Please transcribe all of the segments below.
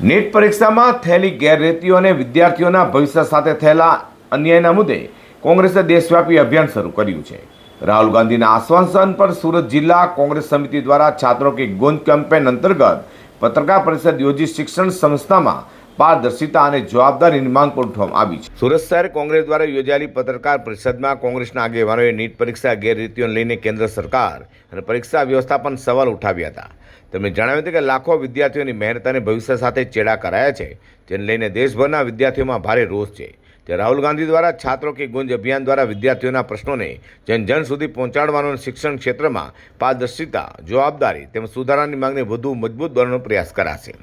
NEET પરીક્ષામાં થયેલી ગેરરીતિઓ અને વિદ્યાર્થીઓના ભવિષ્ય સાથે થયેલા અન્યાયના મુદ્દે કોંગ્રેસે દેશવ્યાપી અભિયાન શરૂ કર્યું છે। રાહુલ ગાંધીના આશ્વાસન પર સુરત જિલ્લા કોંગ્રેસ સમિતિ દ્વારા છાત્રો की गूंज કેમ્પેન અંતર્ગત પત્રકાર પરિષદ યોજી શિક્ષણ સંસ્થામાં પારદર્શિતા અને જવાબદારીની માંગ પણ ઉઠવામાં આવી છે। સુરત શહેર કોંગ્રેસ દ્વારા યોજાયેલી પત્રકાર પરિષદમાં કોંગ્રેસના આગેવાનોએ નીટ પરીક્ષા ગેરરીતિઓને લઈને કેન્દ્ર સરકાર અને પરીક્ષા વ્યવસ્થાપન સવાલ ઉઠાવ્યા હતા। તેમણે જણાવ્યું હતું કે લાખો વિદ્યાર્થીઓની મહેનત અને ભવિષ્ય સાથે ચેડા કરાયા છે, જેને લઈને દેશભરના વિદ્યાર્થીઓમાં ભારે રોષ છે। ત્યારે રાહુલ ગાંધી દ્વારા છાત્રો की गूंज અભિયાન દ્વારા વિદ્યાર્થીઓના પ્રશ્નોને જન જન સુધી પહોંચાડવાનો અને શિક્ષણ ક્ષેત્રમાં પારદર્શિતા, જવાબદારી તેમજ સુધારાની માંગને વધુ મજબૂત બનાવવાનો પ્રયાસ કરાશે।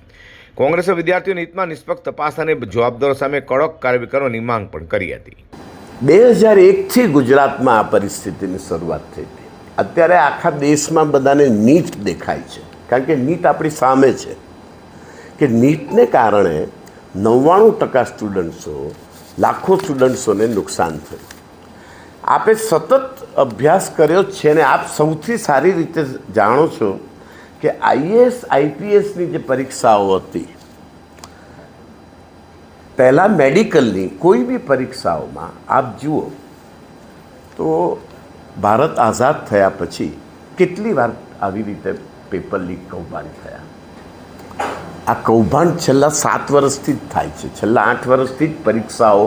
કોંગ્રેસે વિદ્યાર્થીઓના હિતમાં નિષ્પક્ષ તપાસ અને જવાબદારો સામે કડક કાર્યવાહી કરવાની માંગ પણ કરી હતી। 2001થી ગુજરાતમાં આ પરિસ્થિતિની શરૂઆત થઈ હતી। અત્યારે આખા દેશમાં બધાને નીટ દેખાય છે, કારણ કે નીટ આપણી સામે છે કે નીટને કારણે 99% સ્ટુડન્ટ્સો, લાખો સ્ટુડન્ટ્સોને નુકસાન થયું। આપે સતત અભ્યાસ કર્યો છે અને આપ સૌથી સારી રીતે જાણો છો કે આઈએએસ આઈપીએસની જે પરીક્ષાઓ હતી, પહેલાં મેડિકલની કોઈ બી પરીક્ષાઓમાં આપ જુઓ તો ભારત આઝાદ થયા પછી કેટલી વાર આવી રીતે પેપર લીક કૌભાંડ થયા। આ કૌભાંડ છેલ્લા 7 વર્ષથી જ થાય છે, છેલ્લા 8 વર્ષથી જ પરીક્ષાઓ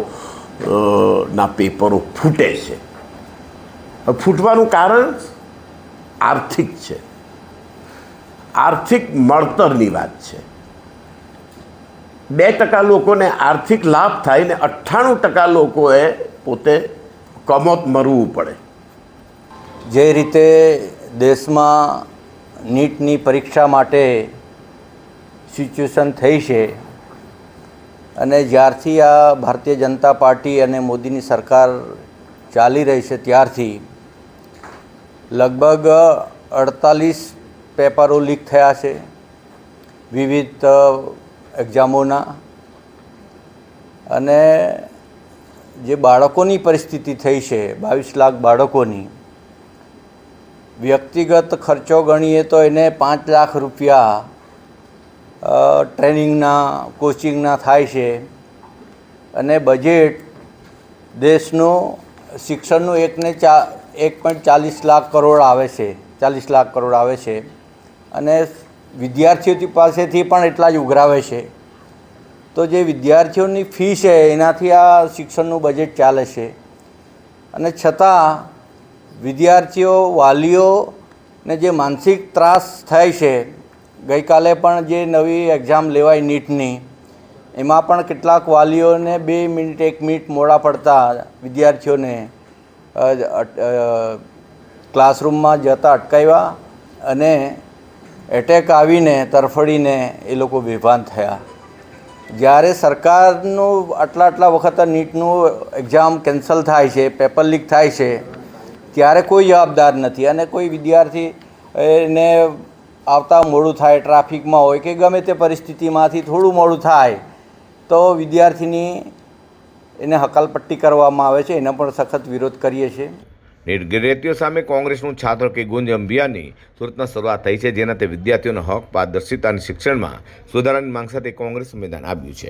ના પેપરો ફૂટે છે। ફૂટવાનું કારણ આર્થિક છે, આર્થિક મળતરની વાત છે। 2% લોકોને આર્થિક લાભ થાય ને 98% લોકોએ પોતે કમોત મરવું પડે। જે રીતે દેશમાં નીટની પરીક્ષા માટે સિચ્યુએશન થઈ છે અને જ્યારથી આ ભારતીય જનતા પાર્ટી અને મોદીની સરકાર ચાલી રહી છે ત્યારથી લગભગ 48 પેપરો લીક થયા છે વિવિધ એક્ઝામોના। અને જે બાળકોની પરિસ્થિતિ થઈ છે 22 લાખ બાળકોની, વ્યક્તિગત ખર્ચો ગણીએ તો એને 5 લાખ રૂપિયા ટ્રેનિંગના, કોચિંગના થાય છે। અને બજેટ દેશનું શિક્ષણનું 1.40 લાખ કરોડ આવે છે, 40 લાખ કરોડ આવે છે અને વિદ્યાર્થીઓ પાસેથી પણ એટલા જ ઉઘરાવે છે। તો જે વિદ્યાર્થીઓની ફી છે એનાથી આ શિક્ષણનું બજેટ ચાલે છે અને છતાં વિદ્યાર્થીઓ, વાલીઓને જે માનસિક ત્રાસ થાય છે, ગઈકાલે પણ જે નવી એક્ઝામ લેવાય નીટની, એમાં પણ કેટલાક વાલીઓને 2 મિનિટ 1 મિનિટ મોડા પડતા વિદ્યાર્થીઓને ક્લાસરૂમમાં જતા અટકાવ્યા અને એટેક આવીને તરફડીને એ લોકો બેભાન થયા। જ્યારે સરકારનું આટલા વખત નીટનું એક્ઝામ કેન્સલ થાય છે, પેપર લીક થાય છે, ત્યારે કોઈ જવાબદાર નથી અને કોઈ વિદ્યાર્થી એને આવતા મોડું થાય, ટ્રાફિકમાં હોય કે ગમે તે પરિસ્થિતિમાંથી થોડું મોડું થાય તો વિદ્યાર્થીની એને હકાલપટ્ટી કરવામાં આવે છે। એનો પણ સખત વિરોધ કરીએ છીએ। નીટ ગેરરીતિઓ સામે કોંગ્રેસનું છાત્રો की गूंज અભિયાનની સુરતમાં શરૂઆત થઈ છે, જેનાથી વિદ્યાર્થીઓનો હક, પારદર્શિતા અને શિક્ષણમાં સુધારાની માંગ સાથે કોંગ્રેસ મેદાન આવ્યું છે।